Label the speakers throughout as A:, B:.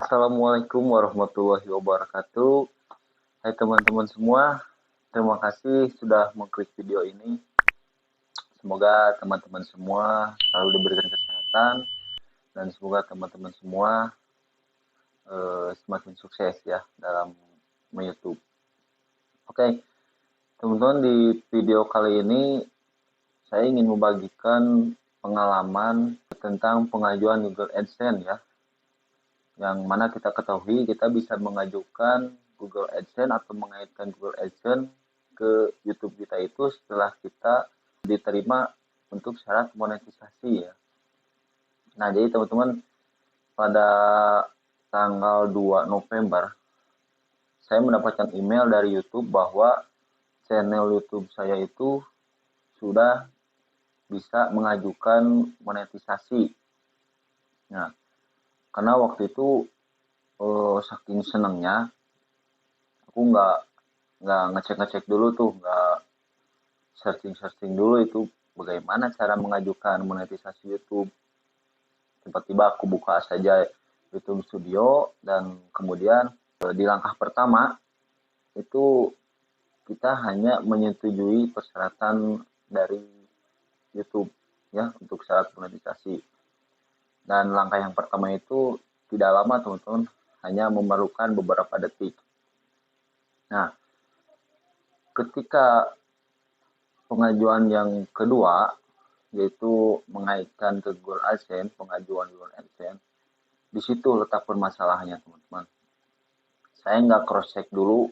A: Assalamualaikum warahmatullahi wabarakatuh. Hai teman-teman semua, terima kasih sudah mengklik video ini. Semoga teman-teman semua selalu diberikan kesehatan dan semoga teman-teman semua semakin sukses ya dalam YouTube. Oke, teman-teman, di video kali ini saya ingin membagikan pengalaman tentang pengajuan Google AdSense ya. Yang mana kita ketahui kita bisa mengajukan Google AdSense atau mengaitkan Google AdSense ke YouTube kita itu setelah kita diterima untuk syarat monetisasi ya. Nah, jadi teman-teman, pada tanggal 2 November saya mendapatkan email dari YouTube bahwa channel YouTube saya itu sudah bisa mengajukan monetisasi. Nah, karena waktu itu saking senangnya aku nggak ngecek dulu tuh, nggak searching dulu itu bagaimana cara mengajukan monetisasi YouTube. Tiba-tiba aku buka saja YouTube Studio dan kemudian di langkah pertama itu kita hanya menyetujui persyaratan dari YouTube ya untuk syarat monetisasi. Dan langkah yang pertama itu tidak lama teman-teman, hanya memerlukan beberapa detik. Nah, ketika pengajuan yang kedua, yaitu mengaitkan ke Google AdSense, pengajuan Google AdSense, di situ letak permasalahannya teman-teman. Saya nggak cross check dulu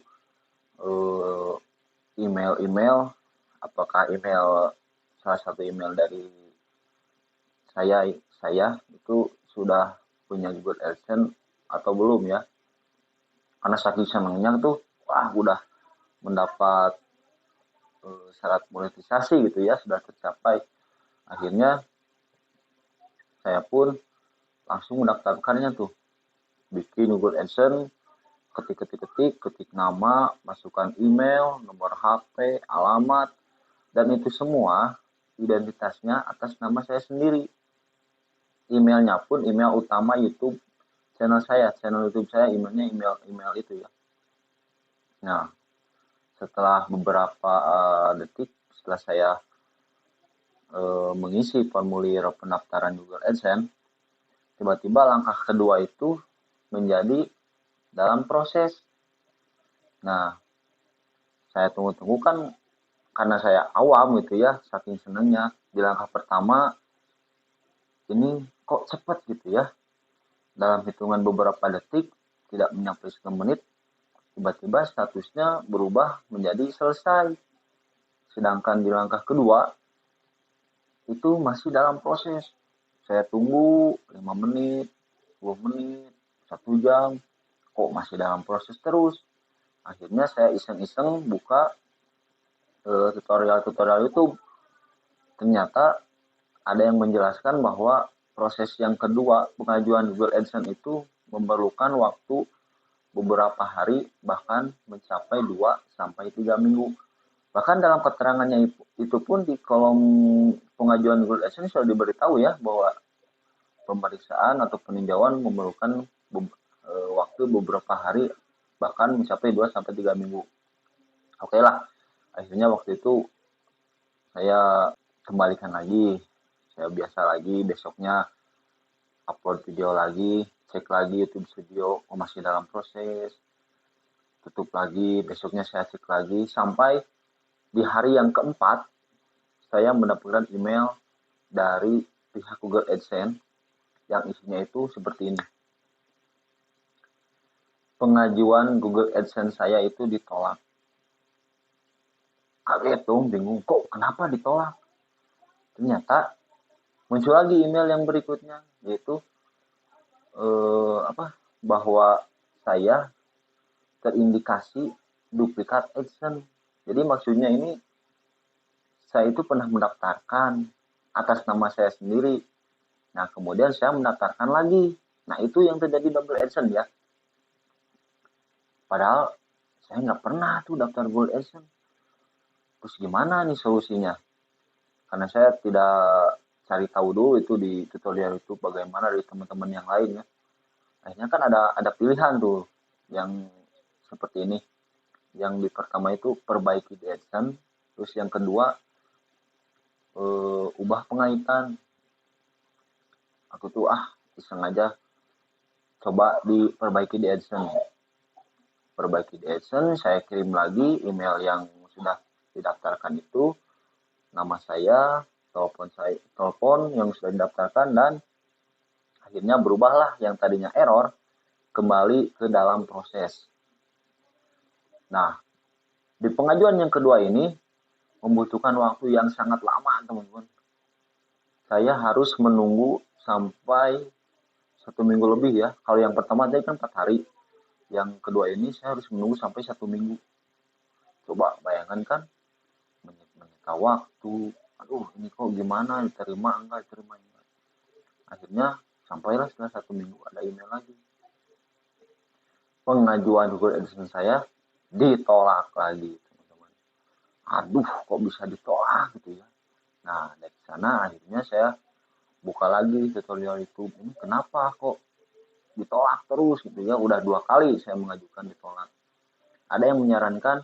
A: email, apakah email salah satu email dari saya itu sudah punya Google AdSense atau belum ya. Karena saking senangnya tuh, wah udah mendapat syarat monetisasi gitu ya, sudah tercapai. Akhirnya saya pun langsung mendaftarkannya tuh, bikin Google AdSense, ketik nama, masukkan email, nomor HP, alamat, dan itu semua identitasnya atas nama saya sendiri. Emailnya pun email utama YouTube channel YouTube saya, emailnya email itu ya. Nah, setelah beberapa detik setelah saya mengisi formulir pendaftaran Google AdSense, tiba-tiba langkah kedua itu menjadi dalam proses. Nah, saya tunggu-tunggu kan, karena saya awam gitu ya, saking senangnya di langkah pertama ini kok cepat gitu ya. Dalam hitungan beberapa detik, tidak menyampai 1 menit, tiba-tiba statusnya berubah menjadi selesai. Sedangkan di langkah kedua itu masih dalam proses. Saya tunggu 5 menit, 10 menit, 1 jam, kok masih dalam proses terus. Akhirnya saya iseng-iseng buka tutorial YouTube. Ternyata ada yang menjelaskan bahwa proses yang kedua pengajuan Google AdSense itu memerlukan waktu beberapa hari, bahkan mencapai 2-3 minggu. Bahkan dalam keterangannya itu pun di kolom pengajuan Google AdSense sudah diberitahu ya bahwa pemeriksaan atau peninjauan memerlukan waktu beberapa hari, bahkan mencapai 2-3 minggu. Oke lah, akhirnya waktu itu saya kembalikan lagi, saya biasa lagi, besoknya upload video lagi, cek lagi YouTube Studio, masih dalam proses, tutup lagi, besoknya saya cek lagi, sampai di hari yang keempat saya mendapatkan email dari pihak Google AdSense yang isinya itu seperti ini: pengajuan Google AdSense saya itu ditolak. Kaget dong, bingung, kok kenapa ditolak? Ternyata muncul lagi email yang berikutnya, yaitu bahwa saya terindikasi duplikat AdSense. Jadi maksudnya ini, saya itu pernah mendaftarkan atas nama saya sendiri. Nah, kemudian saya mendaftarkan lagi. Nah, itu yang terjadi double AdSense ya. Padahal saya nggak pernah tuh daftar Google AdSense. Terus gimana nih solusinya? Karena saya tidak cari tahu dulu itu di tutorial YouTube bagaimana dari teman-teman yang lain ya. Akhirnya kan ada pilihan tuh yang seperti ini. Yang di pertama itu perbaiki di AdSense, terus yang kedua ubah pengaitan. Aku tuh iseng aja coba diperbaiki di AdSense. Perbaiki di AdSense, saya kirim lagi email yang sudah didaftarkan itu, nama saya, telepon yang sudah didaftarkan, dan akhirnya berubahlah yang tadinya error kembali ke dalam proses. Nah, di pengajuan yang kedua ini membutuhkan waktu yang sangat lama, teman-teman. Saya harus menunggu sampai 1 minggu lebih ya. Kalau yang pertama tadi kan 4 hari. Yang kedua ini saya harus menunggu sampai 1 minggu. Coba bayangkan kan, menyita waktu. Aduh, ini kok gimana, diterima enggak. Akhirnya sampailah setelah 1 minggu ada email lagi. Pengajuan Google AdSense saya ditolak lagi, teman-teman. Aduh, kok bisa ditolak gitu ya. Nah, dari sana akhirnya saya buka lagi tutorial YouTube. Ini kenapa kok ditolak terus gitu ya. Udah 2 kali saya mengajukan ditolak. Ada yang menyarankan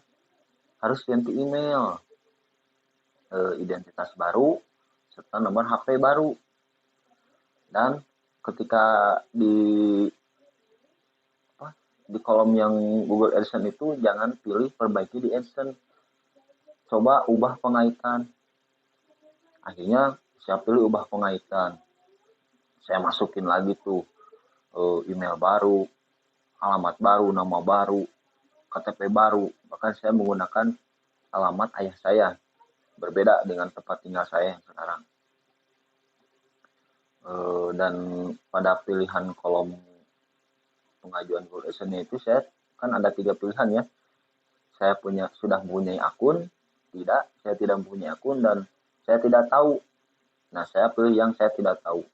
A: harus ganti email, identitas baru, serta nomor HP baru. Dan ketika di kolom yang Google AdSense itu jangan pilih perbaiki di AdSense, coba ubah pengaitan. Akhirnya saya pilih ubah pengaitan, saya masukin lagi tuh email baru, alamat baru, nama baru, KTP baru, bahkan saya menggunakan alamat ayah saya, berbeda dengan tempat tinggal saya yang sekarang. Dan pada pilihan kolom pengajuan Google AdSense itu saya kan ada 3 pilihan ya. Saya sudah mempunyai akun, saya tidak mempunyai akun, dan saya tidak tahu. Nah, saya pilih yang saya tidak tahu.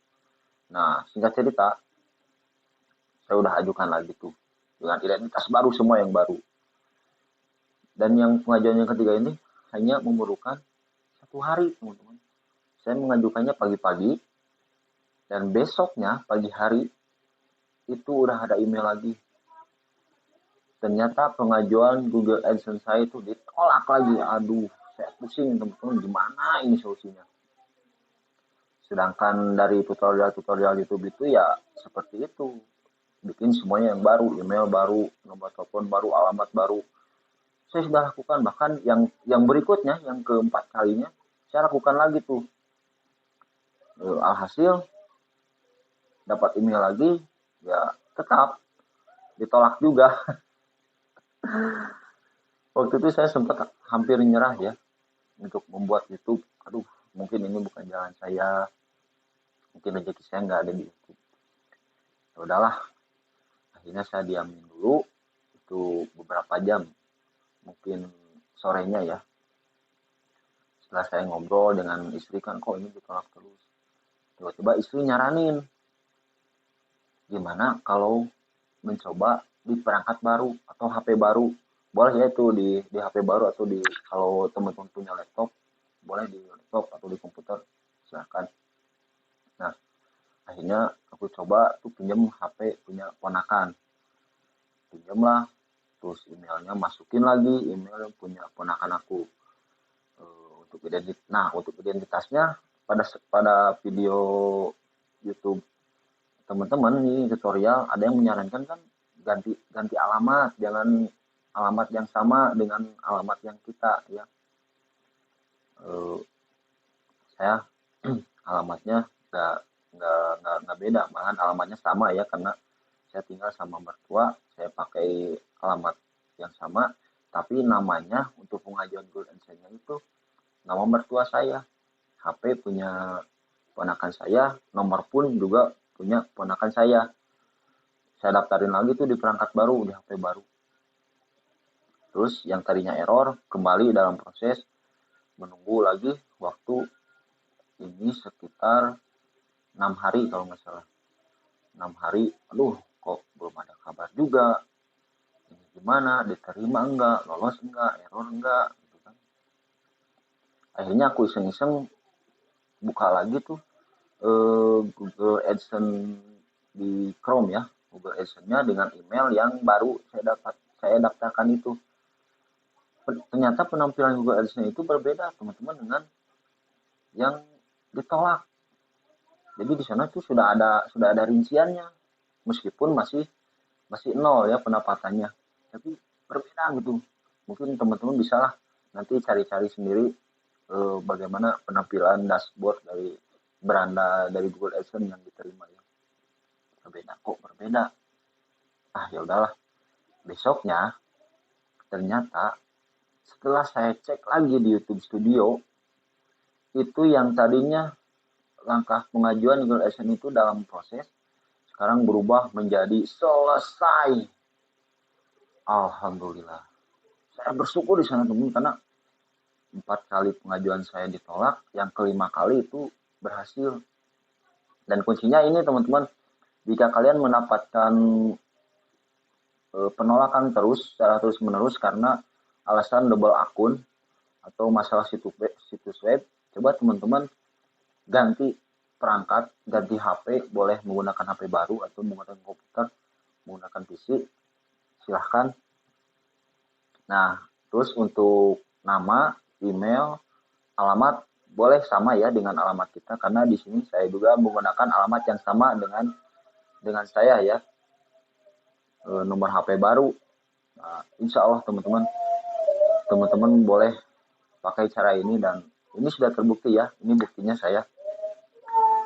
A: Nah, singkat cerita, saya udah ajukan lagi tuh dengan identitas baru, semua yang baru. Dan yang pengajuan yang ketiga ini hanya memerlukan 1 hari, teman-teman. Saya mengajukannya pagi-pagi, dan besoknya pagi hari itu udah ada email lagi. Ternyata pengajuan Google AdSense saya itu ditolak lagi. Aduh, saya pusing, teman-teman, gimana ini solusinya. Sedangkan dari tutorial YouTube itu ya seperti itu. Bikin semuanya yang baru, email baru, nomor telepon baru, alamat baru. Saya sudah lakukan, bahkan yang berikutnya, yang keempat kalinya, saya lakukan lagi tuh. Alhasil dapat email lagi, ya tetap ditolak juga. Waktu itu saya sempat hampir nyerah ya untuk membuat YouTube. Aduh, mungkin ini bukan jalan saya, mungkin rezeki saya nggak ada di YouTube. Ya udahlah, akhirnya saya diamin dulu itu beberapa jam, mungkin sorenya ya. Setelah saya ngobrol dengan istri, kan kok ini ditolak terus, tiba-tiba istri nyaranin, gimana kalau mencoba di perangkat baru atau HP baru. Boleh ya itu di HP baru, atau kalau teman-teman punya laptop, boleh di laptop atau di komputer, silakan. Nah, akhirnya aku coba tuh pinjam HP punya ponakan, pinjam lah, terus emailnya masukin lagi email punya ponakan aku. Untuk identitasnya, pada video YouTube teman-teman nih tutorial ada yang menyarankan kan ganti alamat, jangan alamat yang sama dengan alamat yang kita ya. Saya alamatnya nggak beda, malahan alamatnya sama ya, karena saya tinggal sama mertua, saya pakai alamat yang sama, tapi namanya untuk pengajuan Google AdSense-nya itu nama mertua saya, HP punya ponakan saya, nomor pun juga punya ponakan saya. Saya daftarin lagi tuh di perangkat baru, di HP baru. Terus yang tadinya error kembali dalam proses, menunggu lagi waktu ini sekitar 6 hari kalau nggak salah. 6 hari, aduh kok belum ada kabar juga. Ini gimana, diterima enggak, lolos enggak, error enggak gitu kan. Akhirnya aku iseng-iseng buka lagi tuh Google AdSense di Chrome ya, Google AdSense-nya dengan email yang baru saya daftarkan itu. Ternyata penampilan Google AdSense itu berbeda teman-teman dengan yang ditolak. Jadi di sana tuh sudah ada rinciannya, meskipun masih nol ya pendapatannya, tapi berbeda gitu. Mungkin teman-teman bisa lah nanti cari-cari sendiri bagaimana penampilan dashboard dari beranda dari Google AdSense yang diterima ya. Berbeda. Ya udahlah. Besoknya ternyata setelah saya cek lagi di YouTube Studio, itu yang tadinya langkah pengajuan Google AdSense itu dalam proses, sekarang berubah menjadi selesai. Alhamdulillah. Saya bersyukur di sana teman, karena 4 kali pengajuan saya ditolak, yang kelima kali itu berhasil. Dan kuncinya ini teman-teman, jika kalian mendapatkan penolakan secara terus menerus karena alasan double akun atau masalah situs web, coba teman-teman ganti perangkat, ganti HP, boleh menggunakan HP baru atau menggunakan komputer, menggunakan PC, silahkan. Nah, terus untuk nama, email, alamat boleh sama ya dengan alamat kita, karena di sini saya juga menggunakan alamat yang sama dengan saya ya, nomor HP baru. Nah, insya Allah teman-teman boleh pakai cara ini, dan ini sudah terbukti ya. Ini buktinya saya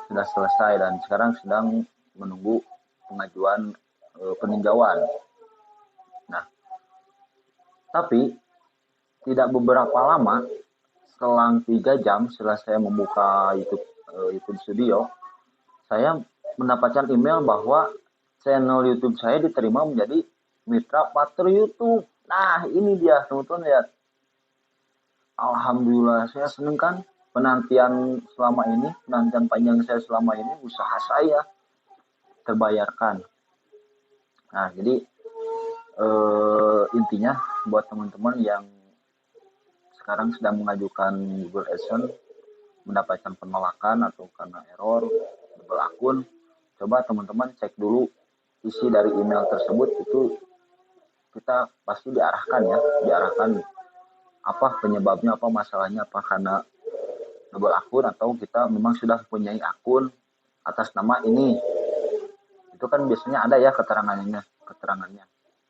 A: sudah selesai dan sekarang sedang menunggu pengajuan peninjauan. Nah, tapi tidak beberapa lama, selang 3 jam setelah saya membuka YouTube Studio, saya mendapatkan email bahwa channel YouTube saya diterima menjadi mitra partner YouTube. Nah, ini dia teman-teman lihat. Alhamdulillah, saya senang kan, penantian panjang saya selama ini, usaha saya terbayarkan. Nah, jadi intinya buat teman-teman yang sekarang sedang mengajukan Google AdSense mendapatkan penolakan atau karena error double akun, coba teman-teman cek dulu isi dari email tersebut. Itu kita pasti diarahkan apa penyebabnya, apa masalahnya, apa karena double akun atau kita memang sudah mempunyai akun atas nama ini. Itu kan biasanya ada ya keterangannya.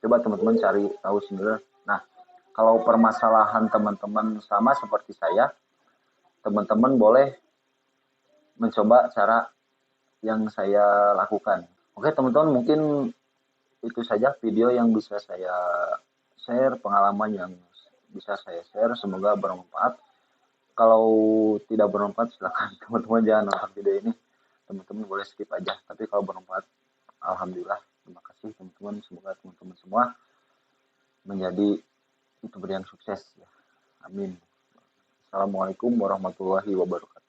A: Coba teman-teman cari tahu sendiri. Nah, kalau permasalahan teman-teman sama seperti saya, teman-teman boleh mencoba cara yang saya lakukan. Oke teman-teman, mungkin itu saja video yang bisa saya share, pengalaman yang bisa saya share, semoga bermanfaat. Kalau tidak bermanfaat silakan teman-teman jangan nonton video ini, teman-teman boleh skip aja. Tapi kalau bermanfaat, alhamdulillah, terima kasih teman-teman. Semoga teman-teman semua menjadi YouTuber yang sukses ya. Amin. Assalamualaikum warahmatullahi wabarakatuh.